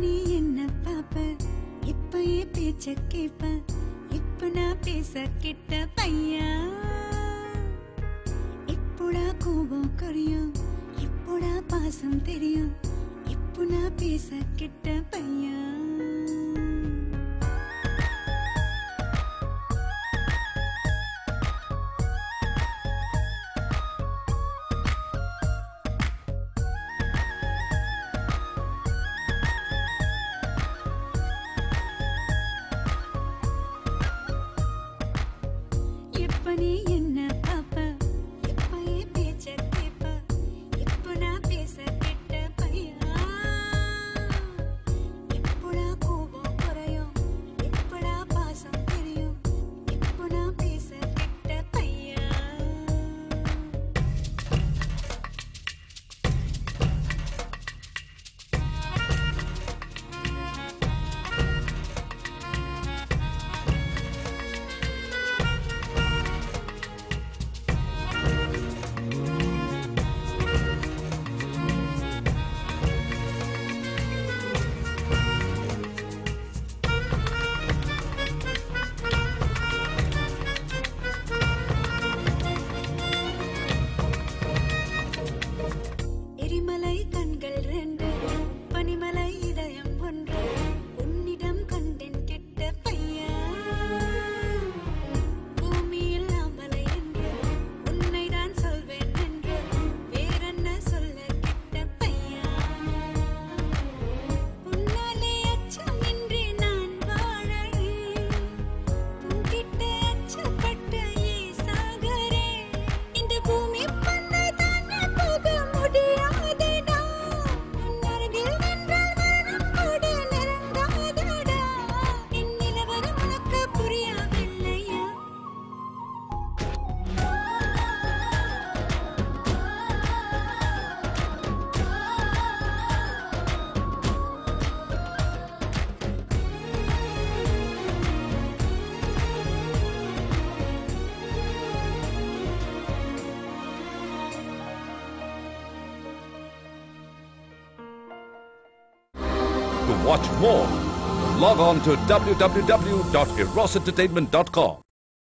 நீ என்ன பாப்ப இப்பயே பேச்ச கேப்ப இப்ப நான் பேச கிட்ட பையா இப்போடா கோபம் குறையும் இப்போடா பாசம் தெரியும் இப்போ நான் பேச கிட்ட பையா நீ என்ன பாப்ப இப்பயே பேச்ச கேப்ப இப்ப நான் பேச கிட்ட பையா இப்போடா கோபம் குறையும் இப்போடா பாசம் தெரியும் இப்போ நான் பேச கிட்ட பையா எரிமலை கண்கள் ரெண்டு பனிமலை இதயம் ஒன்று உன்னிடம் கண்டேன் கெட்ட பையா பூமியில் அமலை என்று உன்னை தான் சொல்வேன் என்று வேறென்ன சொல்ல கெட்ட பையா உன்னாலே அச்சமின்றி நான் வாழறேன் உன்கிட்ட அச்சப்பட்ட ஏ சாகரே இந்த பூமி பண்ணை தானே போக முடியாதடா உன் அருகில் நின்றால் மரணம் கூட நெருங்காதடா என் நிலவரம் உனக்கு புரியவில்லையா To watch more, log on to www.erosentertainment.com.